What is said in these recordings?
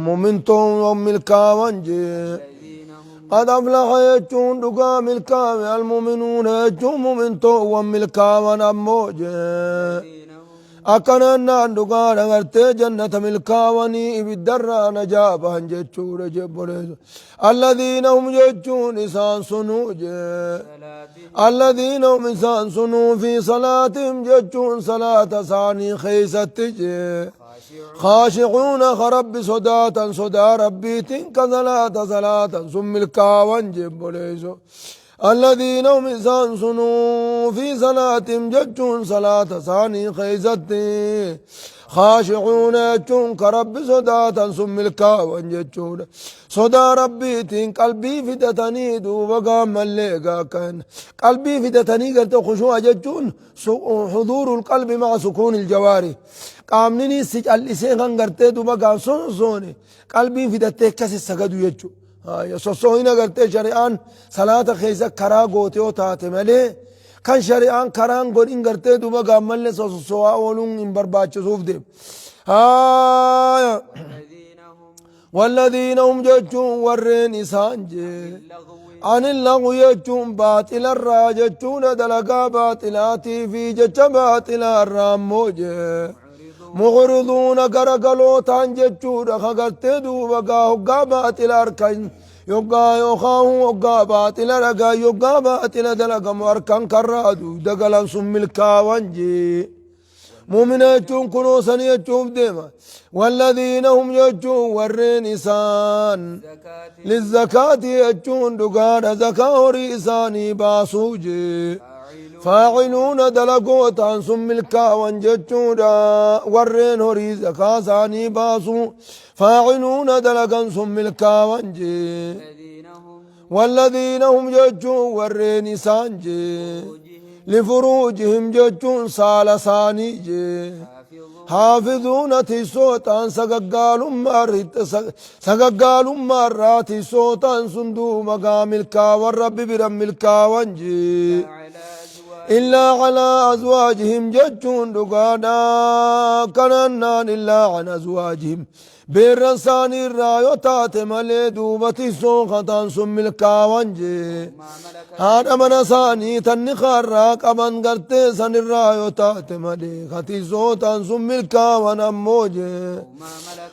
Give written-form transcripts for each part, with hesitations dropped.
مؤمنتون ملكاوانجي قد أفلح يجون دقا ملكاوي المؤمنون يجون مؤمنتون ملكاوان أموجي أكننا دقا نغرتي جنة ملكاواني بالدرة نجابا جتشور جبريز الذين هم يجون إسان سنوجي الذين هم إسان سنو في صلاتهم يجون صلاة ثاني خيستجي خاشعون خرب صداتا صدا ربي تنك صلاة ثم الكاوان جبليزو الذين هم إسان سنو في صلاتهم ججون صلاة ثاني خيزتي خاشعون يجون كرب صداتا ثم الكاوان ججون صدا ربي تن قلبي فدتني دوبا ملقا كان قلبي فدتني قلت خشوع ججون حضور القلب مع سكون الجواري قامني سجل سيغان غرتي دوبا قام سوني قلبي فدتك كسي سجدو يجو يا سوسوينا غرتي شريان صلاة خيزة كرا غوتيو تاتي ملي كان شريان كران غورين غرتي دوبا قام ملي سوسوا اولون ان برباچ سوف دي والذين هم ججون ورين إسانجي عن اللغو يجون باطل الراججون دلقا باطلاتي في جج باطل الراموجي مغرضون غرقلو تانججون خغرتي دوبا هقا باطل أركان يوغا يوخاو هقا باطل رقا يوغا باطل دلقا ماركان كرادو دقلا سم الكاوانجي مؤمن يجون كنوسا يجون ديما والذين هم يجون ورين إسان للزكاة يجون دقان زكاة رئيساني باسوجي فاعلون دلقوتا سم الكاوان ججون ورين هري زكاة ساني باسو فاعلون دلقان سم الكاوان جي والذين هم يجون ورين إسان جي لفروجهم ججون سالساني جي حافظون تيسوتان سققال مرات تيسوتان سندو مقام الكاوان رب برم الكاوان جي إلا على أزواجهم ججون دقانا كننان إلا عن أزواجهم بيرنسان الرايو تاتي ملي دوبتي سوخة سم الكاوانجي هذا من ساني تنخار راك أبن قرتي سن الرايو تاتي ملي خطي سوتا سم الكاوان أموجي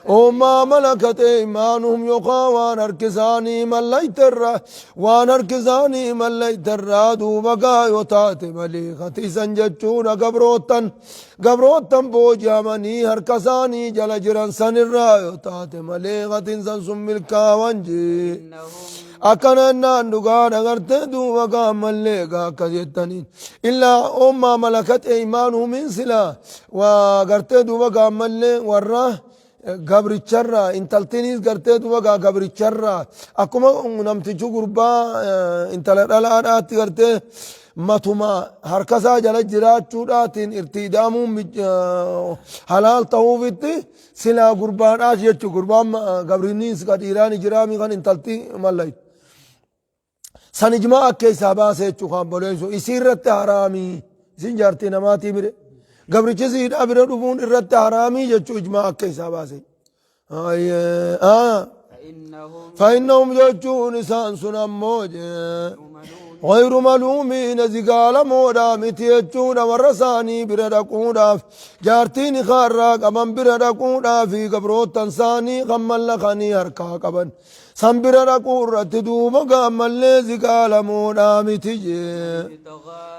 وما ملكت إيمانهم يقاوان أركزاني مليت الرا وان أركزاني مليت الرا دوبقا يتاتي ملي خطي سنججون قبروتن بوجامني هركساني جل جران سن الرايو تاتي مليغة إنسان سم الكاوانجي أكنا ناندقان أغرتي دوما قام مليغا كجتنين إلا أما ملكت إيمانه من سلا وغرتي دوما قام مليغ وراه قبر الشرة انتلتينيس غرتي دوما قبر الشرة أكما نمتجو قربا انتلالات غرتي ماتوما هركسا جل جراچوداتين ارتدامو حلال توفيتي سلا قربان يجو قربان قبرينيس قد إيراني جرامي خان انتلتي ملايت سنجماع كيسا باسي يجو خان بوليسو اسيرت حرامي سنجارتي نماتي بره قبريچ سيد ابره دفون ارت حرامي يجو اجماع كيسا باسي فإنهم يجو نسان سنم موجه غير ملومين زقال مودا متيجون ورساني بردقودا جارتين خاراق أمن بردقودا في قبروت تنساني غمال لخاني هركا قبن سن بردقور رتدوم غمال زقال مودا متيجي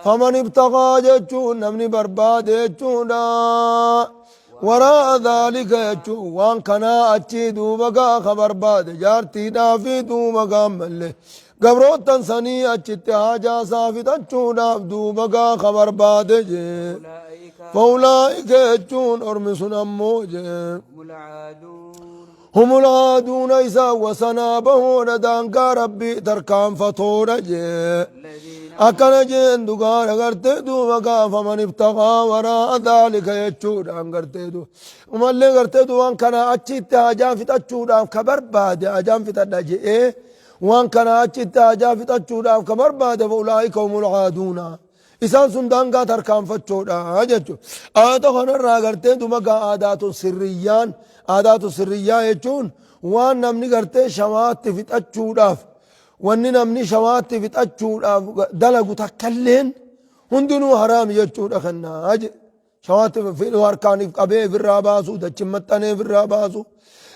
فمن ابتغى ججون نمني برباد ججون وراء ذلك يجون وان كنا أجي دوبقا خبر باد جارتي دافي دوبقا ملي قبروت تنساني أجت حاجة صافي تجون أبدو بقى خبر بادجي فأولئك يجون أرمسون أموجي هم العادون إسا وسنابه ندانك ربي تركان فتورجي أكنا جين دوغان أغرتي دو بقى فمن ابتغى وراء ذلك يجون أغرتي دو ومن اللي أغرتي دو وان كان أجت حاجة في تجون خبر بادي أجام في تدجي وان كان أجت أجافت أجودا كبر بعد فأولئك هم العادون إسان سندان قاتر كان فتشودا أجتشو آيات خنا راغرتين دوما عادات سريان عادات سرية يجون waan namni gartee shawaatti fixachuudhaaf wanni namni shawaatti fixachuudhaaf dalagu takkalleen hundinuu haraami jechuudha kannaa jedhe shawaatti fidhu harkaaniif qabee ofirraa baasu dachin maxxanee ofirraa baasu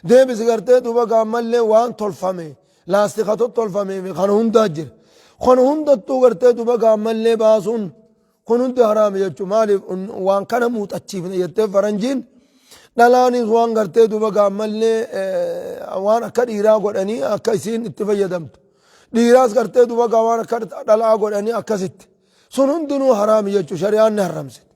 deebisi gartee duuba gaammallee waan tolfame laastika tottolfame kan hundaa jira kan hundattuu gartee duuba gaammallee baasuun kun hundi haraami jechuu maaliif waan kana muuxachiifne jettee faranjiin dhalaanis waan gartee duuba gaammallee waan akka dhiiraa godhanii akka isiin itti fayyadamtu dhiiraas gartee duuba gaa waan akka dhalaa godhanii akkasitti sun hundinuu haraami jechuu shari'aan ni haramsite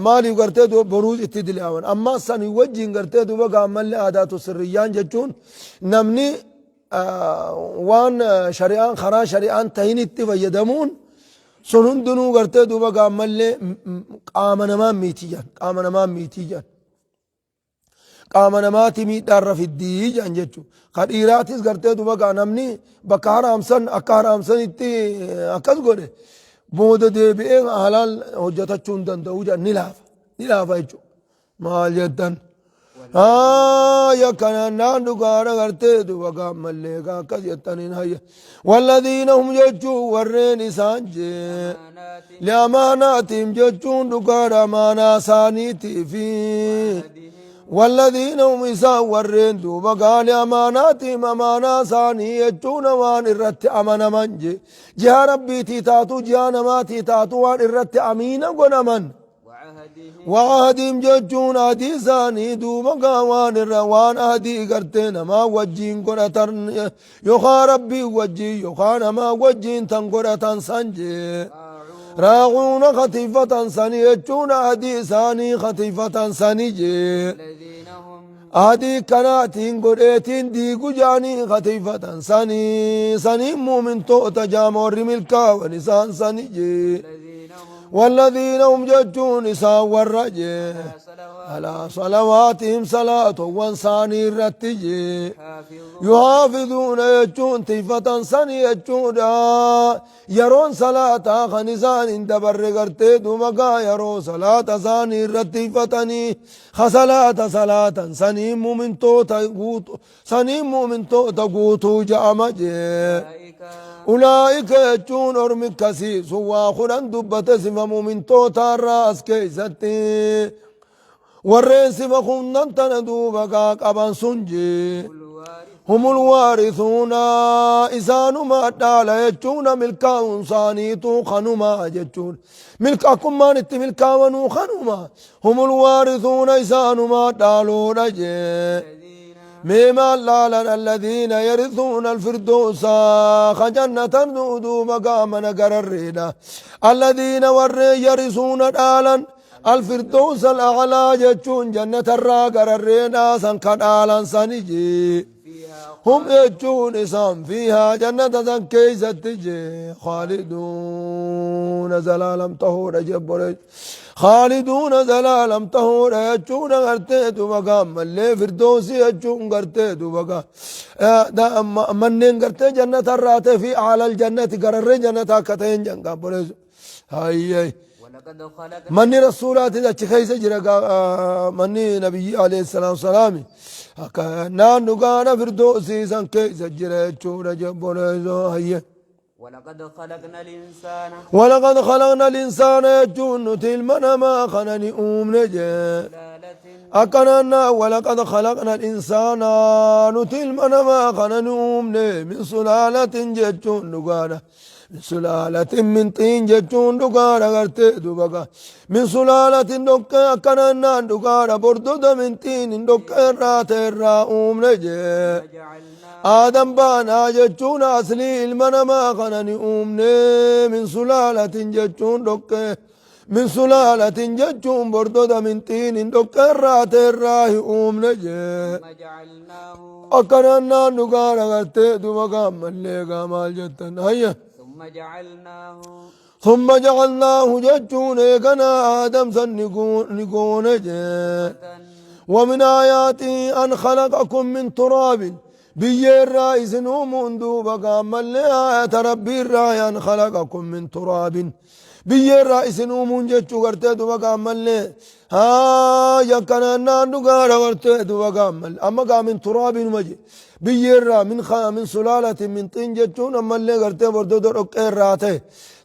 maaliif gartee duuba boruus itti dilaawan amma sanii wajjiin gartee duuba gaammallee aadaatu sirriyyaan jechuun namni waan shari'aan karaa shari'aan tahin itti fayyadamuun sun hundinuu gartee duuba gaammallee qaama namaa miitiyyan qaama namaa miitiyyan qaama namaati miidhaarra fiddii jedhan jechuudha. Ka dhiiraatis gartee duuba gaa namni bakka haraamsan akka haraamsanitti akkas godhe booda deebi'ee halaal hojjetachuu hin danda'u jedhan ni laafa jechuudha. Maal jettan? yakkanannaan dhugaadha gartee duuba gaammallee gaa akkas jettaniin hayya. Walladhiina hum jechuun warreen isaan jee li'amaanaatiim jechuun dhugaadha amaanaa isaaniitiifi. والذين هم إسان ورين دوبا قال أماناتهم أمانا ثاني يجون وان إرت أمن منجي جها ربي تيتاتو جها نماتي تاتو وان إرت أمينا ونمن وعهدهم ججون أدي ثاني دوبا قوان الروان أدي قرتين ما وجين قرطن يخا ربي وجي يخا نما وجين تنقرطن سنجي راغون خطيفة سني يجون أدي ثاني خطيفة سني جي أدي كناتين قريتين ديقو جاني خطيفة سني مؤمن تو تجامور ملكا ونسان سني جي والذين هم ججون نساء والرجي على صلواتهم صلاة وانساني الرتجي يحافظون يجون تيفة سني يجون يرون صلاة خنسان اندبر قرتي دومقا يرون صلاة ساني الرتيفتني صلاة سني مؤمن تو تقوتو جامجي أولئك يجون أرمي كسيس وآخرا دبت سفا مؤمن توتا الرأس كيستي ورين سفا خنن تندوبا قابان سنجي هم الوارثون إسانما دالا يجون ملكا ثانيتو خنما يجون ملكا كمان ات ملكا ونو خنما هم الوارثون إسانما دالو رجي مما لالا الذين يرثون الفردوس خجنة نودو مقامنا قررنا الذين يرثون دالا الفردوس الأعلى جتون جنة الرا قررنا سنكن آلا سنجي هم يجون إسام فيها جنة كيسة تجي خالدون زلالم طهور جبرج خالدون زلالم طهور يجون غرتيتو مقام اللي فردوسي يجون غرتيتو مقام منين غرتي جنة الرات في أعلى الجنة قرر جنة كتين جنة برز هاي مني رسولات إذا تخيس جرى مني نبي عليه السلام والسلام نان نقانا فردوسي سان كيس جرى يجون جبرز هاي ولقد خلقنا الإنسان يجون تلمنا ما خنني نجي أكننا ولقد خلقنا الإنسان نتلمنا ما خنني من سلالة جتون نقانا من سلالة من طين جتون نقانا غرتي دوبكا من سلالة نقا أكننا نقانا بردود من طين نقا رات الرأوم نجي آدم بانا جتون أصلي المنما خنني من سلالة جتون دكة من سلالة جتون بردود من طين دكة رات الراه نجي أكننا نقانا غرتي دوبكا مليقا مال جتن هيا ثم جعلناه جتون كنا آدم سنقون ومن آياته أن خلقكم من تراب بيي الرئيس نومون دوبا قام اللي آية ربي الرأي أن خلقكم من تراب biyyee irraa isin uumuun jechuu gartee duba gaammallee yakkanaan naannu gaara gartee duba gaammallee amma gaamin turaabinuma je biyyee irraa min sulaalatin min xiin jechuun ammallee gartee bordodo dhoqqee irraa ta'e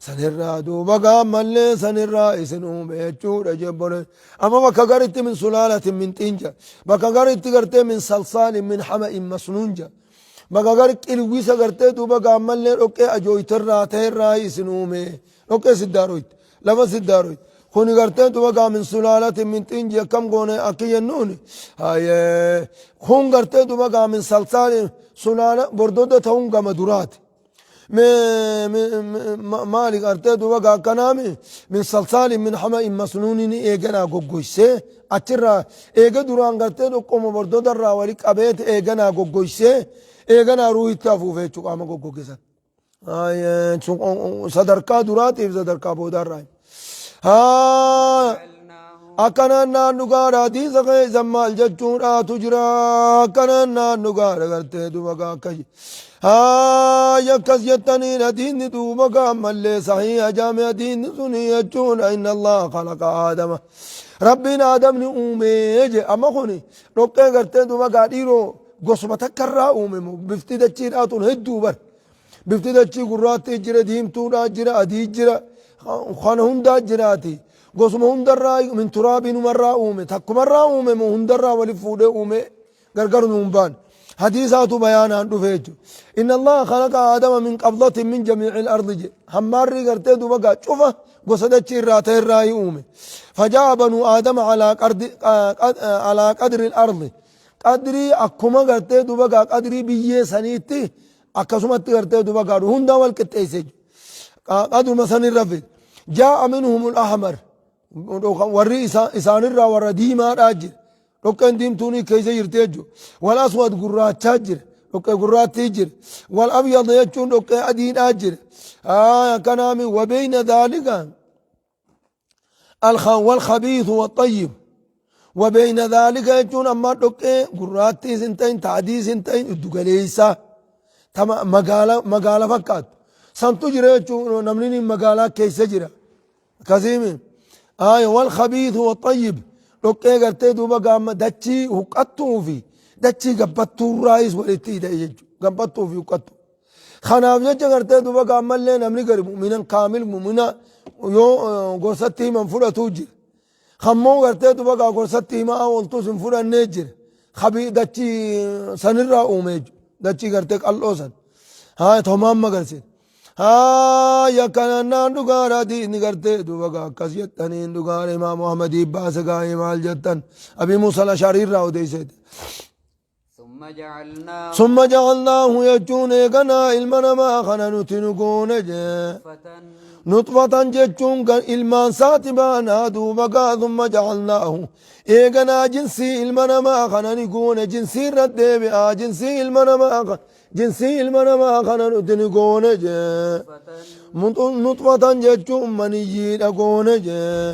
sanirraa duba gaammallee sanirraa isin uume jechuudha jebbone amma bakka garitti min sulaalatin min xiin ja bakka garitti gartee min salsaalin min hama'in masnuun ja bakka gari qilwisa gartee duba gaammallee dhoqqee ajooytirraa ta'erraa isin uume dhoqqee siddaaroyt lafa siddaaroyt kuni gartee duba gaamin sulaalatin min xiin je akkam goone akki jennuuni kun gartee duba gaamin salsaalin sulaala bordodo ta'uun gama duraati maali gartee duba gaakanaami min salsaalin min hama'in masnuunin eeganaa goggoysee achirraa eega duraan gartee dhoqqoma bordodarraa wali qabeeti eeganaa goggoysee eeganaa ruuhitti afuufe jechuu qaama goggogesan sadarkaa duraatiif sadarkaa boodarraa akkanaan naannu gaara hadiisa keessan maal jechuudhaatu jira akkanaan naannu gaara gartee duba gaakkaji yakkas jettaniin hadiisni duuba gaammallee sahiha jaame hadiisni suni jechuudha inna allaha khalaqa aadama rabbiin aadamni uumee je amma kuni dhoqqee gartee duba gaa dhiiroo gosuma takkarraa uumemu bifti dachiidhaatun hedduu bar bifti dachii gurraattii jira diimtuudhaa jira adii jira kana hundaa jiraati gosuma hundarraa min turaabinumarraa uume takkumarraa uumemu hundarraa wali fuudhee uume gargar nuun baan hadiisaatu bayaanaan dhufe jechu inna allaha khalaqa aadama min qabdatin min jamiici ilardi je hammaarrii gartee duba gaa cufa gosa dachii irraa ta'erraa uume fajaa banuu aadama alaa qadri ilardi qadrii akkuma gartee duba gaa qadrii biyyee saniitti akkasumatti gartee duba gaa hundaa wal qixxeesse qaduma sanirra fide jaa'a minhum al-ahmar warri isaanirraa warra diimaadhaa jira dhoqqeen diimtuunii keessa jirti jechuudha wal aswad gurraachaa jira dhoqqee gurraattii jira wal abyad jechuun dhoqqee adiidhaa jira kanaami wabeyna dhaalika wal khabiithu wattayyib wabeyna dhaalika jechuun ammaa dhoqqee gurraattiis hin ta'in taadiis hin ta'in iddugaleessaa magaala fakkaatu santu jira jechuun namni magaalaa keessa jira akkasiimi wal khabiithu wattayyib dhoqqee gartee duuba gaamma dachii huqqattuu fi dachii gabbattuurraayis walitti hidhee jechuudha gabbattuu fi huqqattuu kanaaf jecha gartee duuba gaammallee namni gari mu'minan kaamil mu'mina yoo gorsatti himan fudhatuu jira kammoo gartee duuba gaa gorsatti himaa ooltus hin fudhannee jira dachii sanirraa uume jechuudha dachii gartee qal'oo san tomaan magarsiisa yakkanaan dhugaara diinni gartee duba gaa akkas jettaniin dhugaara imaamu ahmadii baase gaa'ee maal jettan abii muusaa al-ashariirraa odeyseete summa jacalnaahu jechuun eeganaa ilma namaa kana nuti nu goone jee nutfatan jechuun ilmaan saati baanaa duuba gaa summa jacalnaahu eeganaa jinsii ilma namaa kana ni goone jinsii irra deebi'aa jinsii ilma namaa jinsii ilma namaa kana nuti ni goone jee nutfatan jechuun maniyyiidha goone jee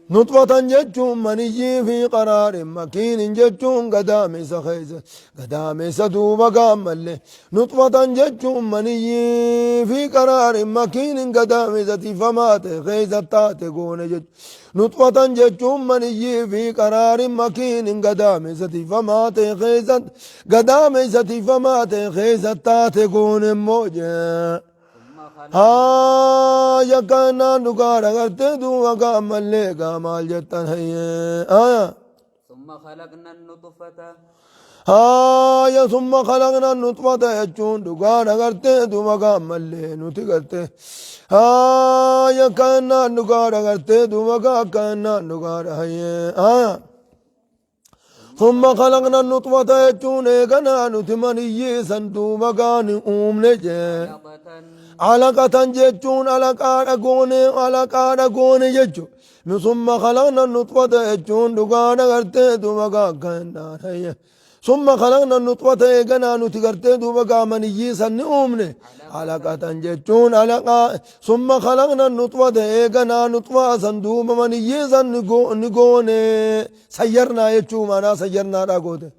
nutfatan jechuun maniyyii fi qaraarin makiinin jechuun gadaamessa duuba gaammallee nutfatan jechuun maniyyii fi qaraarin makiinin gadaamessa tiifamaa ta'e keessa taate goone jechuudha nutfatan jechuun maniyyii fi qaraarin makiinin gadaamessa tiifamaa ta'e keessa taate goone immoo jee yakkanaan dhugaadha gartee duuba gaammallee gaamaal jettan summa khalaqna nutfata jechuun dhugaadha gartee duuba gaammallee nuti gartee yakkanaan dhugaadha gartee duuba gaakkanaan dhugaadha ثم خلقنا النطفة يجون إيقنا نتمني سندوبا كان أمني علقة جتون علقة قوني جتون ثم خلقنا النطفة يجون دقانا قرتي دوبا كان ثم خلقنا النطفة إيقنا نتقرتي دوبا مني سن أمني علقة جتون علقة ثم خلقنا النطفة إيقنا نطفة سندوبا مني سن نقوني سيرنا يجون أنا سيرنا راقوتي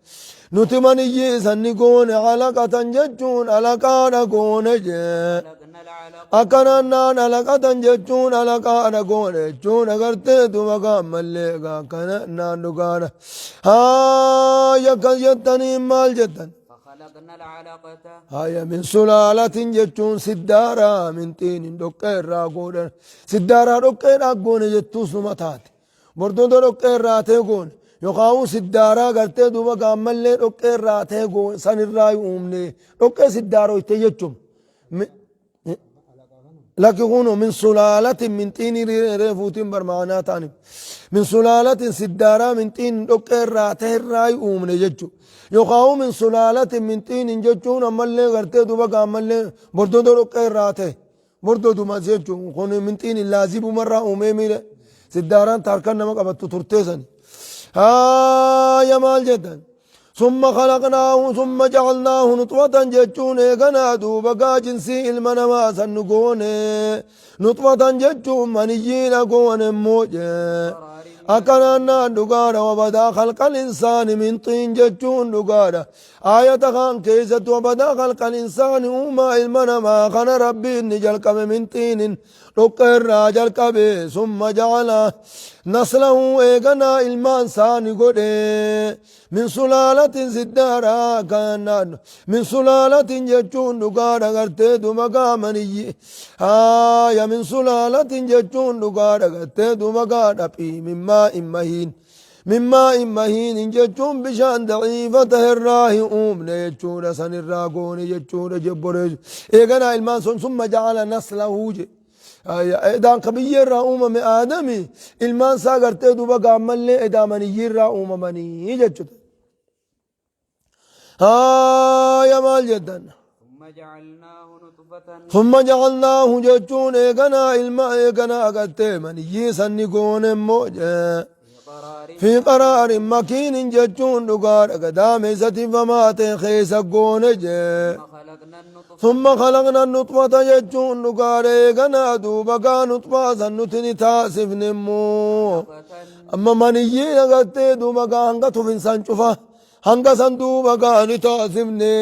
نتمني سن نقوني علقة جتون علقة قوني أكنا نان علاقة جتون علاقة نقول جون أغرتي دوبا ملقا كنا نان دقانا ها يكل جتني مال جتن فخلقنا العلقة هاي من سلالة جتون سدارا من تين دقير راقودا سدارا دقير راقون جتوس نمتات بردو دقير راتيقون يقاو سدارا قرتي دوبا قامل دقير راتيقون سن الراي أمني دقير سدارو يتجتشم لكن هونو من سلالة من تين ريفوتين برمعناتاني من سلالة سدارا من تين دقير راتيه الراي أمني جتشو يقاو من سلالة من تين جتشون أمالي غرتي دوبا قامالي بردو دقير راتيه بردو دوما جتشو خونو من تين اللازيب مرة أميمي سداران تاركان نمك أبتو ترتيزني يا مال جدا ثم خلقناه ثم جعلناه نطفة جتشون ايقنا دوبا جنسي المنما سنقون نطفة جتشون منيين قون موجه أكنا دقارة وبدا خلق الإنسان من طين جتشون دقارة آية خان كيست وبدا خلق الإنسان وما المنما خان ربي نجل من طين دقر راجل كبه ثم جعل نسله ايقنا المان ساني قده من سلالة سدارا كان من سلالة جتشون دقارة غرتي دمقا مني يا من سلالة جتشون دقارة غرتي دمقا نبي من ماء مهين من ماء مهين جتشون بشان ضعيفة الراهي أمنا جتشون سن الراقون جتشون جبرج ايقنا المان ثم جعل نسله إدان كبير رأوم من آدمي المان ساقرتي دوبا قامل لي إدا مني رأوم مني يجتشت يا مال جدا ثم جعلناه جتشون إيقنا الماء إيقنا قرتي مني سنقون موجه في قرار مكين جتشون دقار قدام ستي فماتي خيس قون ثم خلقنا النطفة جتشون دقار إيقنا دوبا نطفة سنتني تاسف نمو أما منيين قرتي دوبا هنگا تفنسان شفا هنگا سندوبا نتاسفني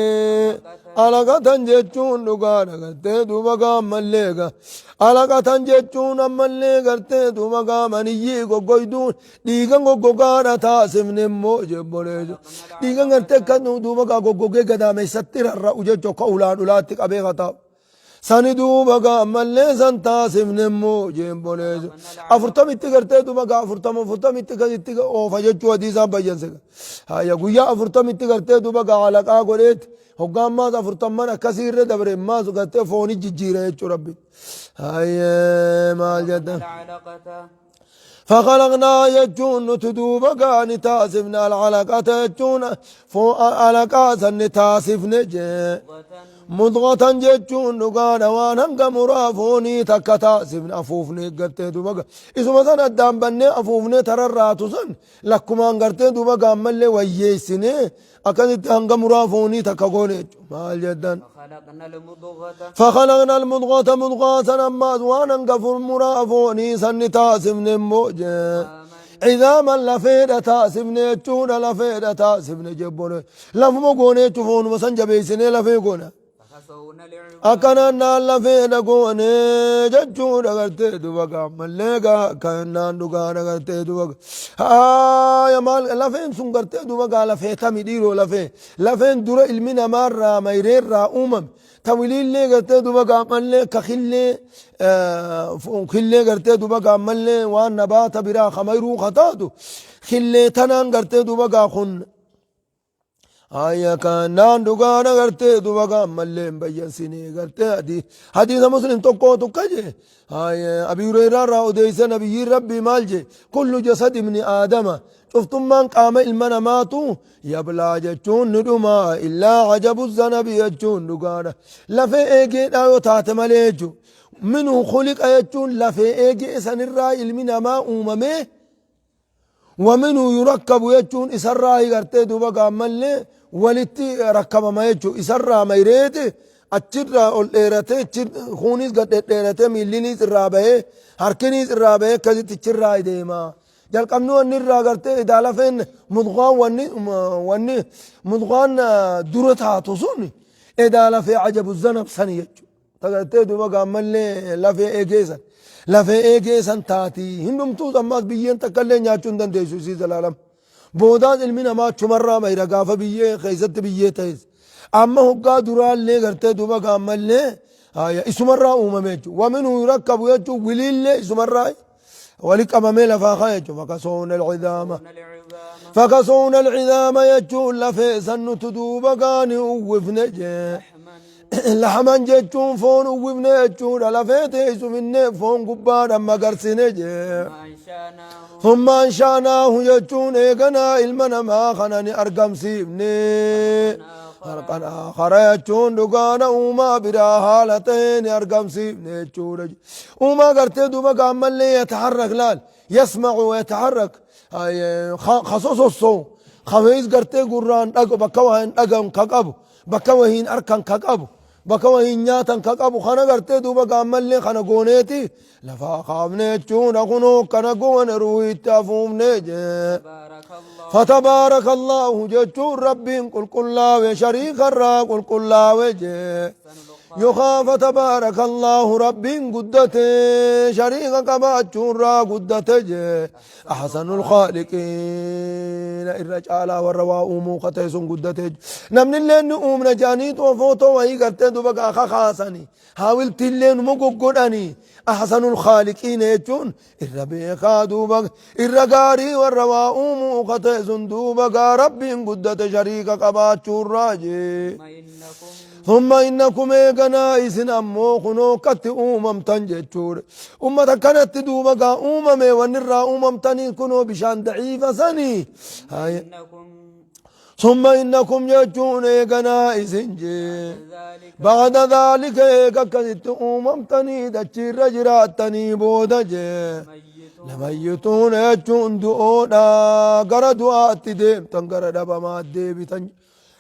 علاقة جتشون دقار قرتي دوبا مليقا علاقة جتشون أمالي قرتي دوبا منيي قويدون ديغن قوقارا تاسف نمو جبوليجو ديغن قرتي كنو دوبا قوقي قدامي ستر الرأو جتشو كولان أولاتك أبيغا تاو ساني دوبا أمالي سان تاسف نمو جبوليجو أفرطم اتقرتي دوبا أفرطم اتقرتي أوفا جتشو حديثان بيانسك هيا قويا أفرطم اتقرتي دوبا علاقة قوليت هقام ما أفرطم من كثير دبر ما سقطي فوني جيجيرا يتشو ربي هيا مال جدا فخلقنا يجون تدوب قان تاسفنا العلاقة يجون فو علاقة نتاسفنا مضغة جتشون نقانا وانهنق مرافوني تكتاسفنا أفوفني قرتي دوبا إذا مثلا الدام بني أفوفني ترراتو سن لكمان قرتي دوبا ملي ويسيني أكدت هنق مرافوني تكاقوني مال جدا فخلقنا المضغة مضغة أما وانا قفر مرافوني سن تاسفني موجه عظاما لفيدة تاسفني تشونا لفيدة تاسفني جبوني لفمو قوني تفون وسنجبيسني لفيقونا أكنا نال لفيدة قوني جتشونا قرتي دوبا ملقا كنا نقانا قرتي دوبا يا مال لفين سن قرتي دوبا لفيتا مديرو لفين درا المنا مرة ميرير را توليل لي قرتي دوبا ملي كخلي خلي قرتي دوبا ملي وان نبات برا خميرو خطاتو خلي تنان قرتي دوبا خن كان دوغانا قرتي دوبا ملي مبين سيني قرتي حديث مسلم توكو توكجي أبي هريرة راو ديس نبي ربي مالجي كل جسد من آدم شفتم من قام المنا ماتو يبلا جتشون ندما إلا عجب الزنب يجتشون دوغانا لفي ايجي دايو تاتماليجو منه خلق يجتشون لفي ايجي سن الرأي المنا ما أمامي ومنه يركب يجتشون إسراء قرتي دوبا ملي ولتي ركب ما يجو إسراء ما يريد أتشرا الإيرته خونيس قد الإيرته ميلينيس الرابع هركنيس الرابع كذي تشرا يديما جل كمنو أني راقرته إدالة فين مدغان واني مدغان درتها تصوني إدالة في عجب الزنب سني يجو تغرتي دوبا قامل لفي إيجيسا تاتي هندم توز أماس بيين تكالي نياچون دن ديسو سيز العالم بودان علمنا ما چمرا ميرا غافا بيين خيزت بيين تيز أما هقا درال لي غرتي دوبا قامل لي اسمرا أمميچو ومنه يركب يچو وليل لي اسمرا ولك أمامي لفاقا يچو فكسون العظام يچو لفيسا نتدوبا قاني وفنجي لحمن جچون فون وابن جچون لفيت يسو من فون قبار اما قرسين ثم انشاناه جچون ايقنا المنا ما خناني ارقم سيبني ارقنا آخر جچون دقانا وما برا حالتين ارقم سيبني جچون وما قرتي دوما قامل لي يتحرك لال يسمع ويتحرك خصوص الصو خفيز قرتي قران اقو بكوهن اقم كقبو بكوهين اركن كقبو بكوهين نياتن كقبو خنا قرتي دوبا قامل لي خنا قونيتي لفا خابني چون اخنو كنا قون روي تافومني فتبارك الله جچون ربي قل لا وشريك الرا قل لا وجه يخاف تبارك الله ربي قدته شريك قباتشون را قدته أحسن الخالقين الرجال والرواء موقتيسون قدته نمن اللي نؤمن نجانيت وفوتو وهي قرتي دوبا خاصاني حاولت اللي نمقوداني أحسن الخالقين يجون الربيخا دوبا الرقاري والرواء موقتيسون دوبا ربي قدته شريك قباتشون راجي ثم إنكم إيقنا إسن أمو خنو كت تنجتشور كانت دوبا ونرى تني كنو بشان ضعيفة سني ثم إنكم يجون إيقنا إسن بعد ذلك إيقا كت تني دچير جراتني بودا لميتون يجون دؤونا قردوا أتديم تنقر دبا ما أديبي تنج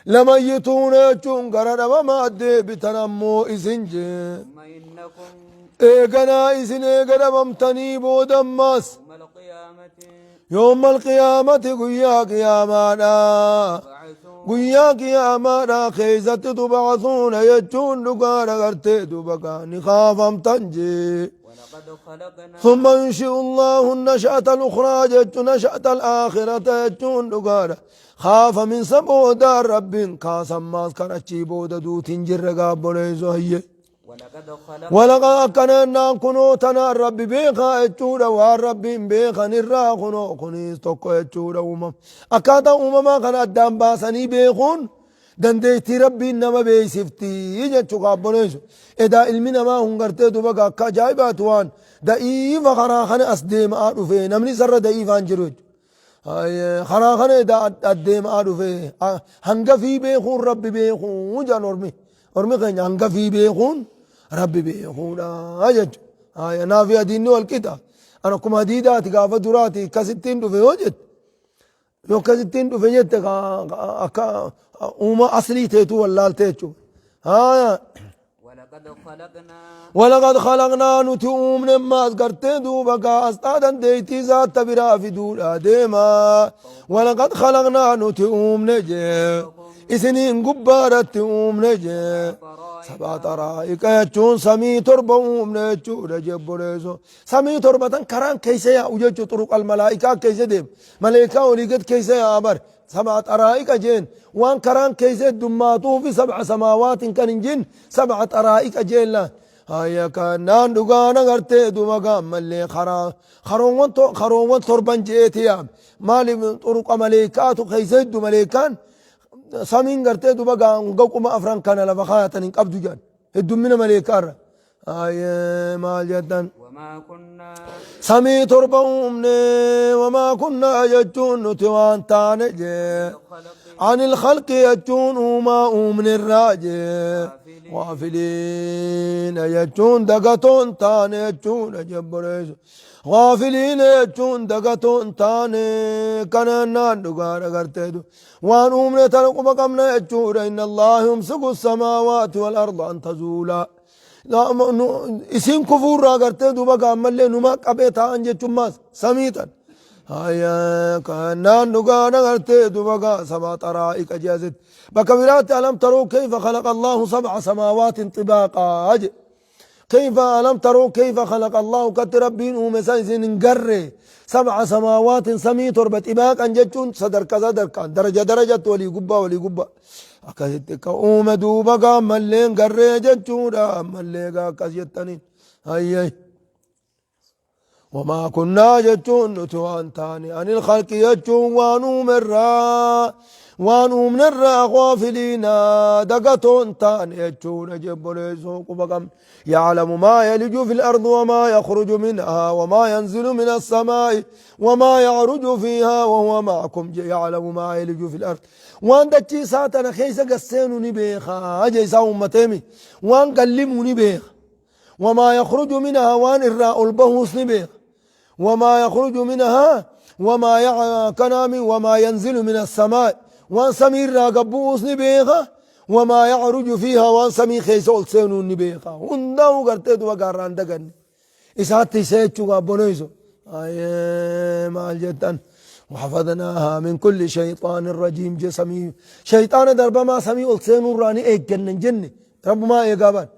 لما يتون يجون قرر وما أدي بتنمو إسنجي إيقنا إسن إيقنا ممتني بودماس يوم القيامة قيا قيامانا خيزت تبعثون يجون لقار غرتي دبقا نخافم تنجي ثم ينشئ الله النشأة الأخرى جت نشأة الآخرة يجون لقار خاف من سبو دار رب كاسم ماس كرچي بود دو تنجر قابل زهيه ولقد أكننا كنو تنا رب بيخا اتشورا والرب بيخا نرى كنو كنيس توكو اتشورا أكادا كان أدام باساني بيخون دنديتي ربي نما بيسفتي يجتشو قابل إذا علمنا ما هنغرتي دوبا أكا جايبات وان دائيف خراخن أسديم آدو في نمني سر دائيف انجروج خراخن إذا أديم آدو في هنگا في بيخون ربي بيخون جان أرمي خين هنگا في بيخون ربي بيخون أجج نافي أديني والكتا أنا كم هديداتي قافة دراتي كستين دو في وجد يو كستين دو في جد أكا أوما أصلي تيتو واللال تيتو ولقد خلقنا نتوم نماز قرتي دوبا أستادا ديتي ذات برا في دولا ديما ولقد خلقنا نتوم نجي إسنين قبارة توم نجي سبع طرائق يجون سمي تربوم نجو رجب ريزو سمي تربة كران كيسي وجد طرق الملائكة كيسي ديم ملائكة ولقد كيسي أمر سبع طرائق جين وان كران كيسي دماتو في سبع سماوات كان جين سبع طرائق جين لا هيا كان دغانا غرتي دوما ملي خرون تربان جيتيا مالي طرق ملائكات كيسي دو ملائكان سامين غرتي دوبا غوكما افران كان لبخاتن قبض جان الدمنا مليكار مال جدن وما كنا سامي تربهم وما كنا يجون نتوان تانجي عن الخلق يجون وما من الراجي غافلين يجون دقتون تاني يجون جبريز غافلين يجون دقتون تاني كاننا دقار غرتدو وان أمنا تلقوا بقمنا يجون إن الله يمسك السماوات والأرض أن تزولا اسم كفور را غرتدو بقام ملي نما قبيتا انجي چماس سميتا هيا كاننا دقار غرتدو بقا سبع طرائق جازت بكبيرات ألم تروا كيف خلق الله سبع سماوات طباقا كيف ألم تروا كيف خلق الله كت ربين ومسايزين نقري 7 سماوات سمي تربة إباك أنجتون صدر كان درجة ولي قبة أكثت كأوم دوبا قام ملين قري جتون ملين كسيتنين هاي وما كنا جتون نتوان تاني عن الخلق جتون وانو من الرا غافلين دقتون تاني جتون جبريسو قبقم يعلم ما يلج في الأرض وما يخرج منها وما ينزل من السماء وما يعرج فيها وهو معكم يعلم ما يلج في الأرض وان دجي ساتنا خيسا قسينو نبيخا أجيسا أمتيمي وان قلمو نبيخ وما يخرج منها وان الراء البهوس نبيخ وما يخرج منها وما كنام وما ينزل من السماء وان سمير راقبوس نبيخا وما يعرج فيها وان سمي خيسول سينو نبيخا هنداو قرتدو وقاران دقن إساتي سيتشو قابونيسو ما الجدن وحفظناها من كل شيطان رجيم جسمي شيطان درب ما سمي سينو راني ايك جنن جنن رب ما ايقابان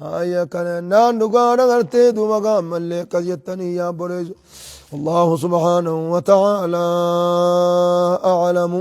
هاي كان نان دقانا قرتدو مقام ملك قزيتني يا بونيسو الله سبحانه وتعالى أعلم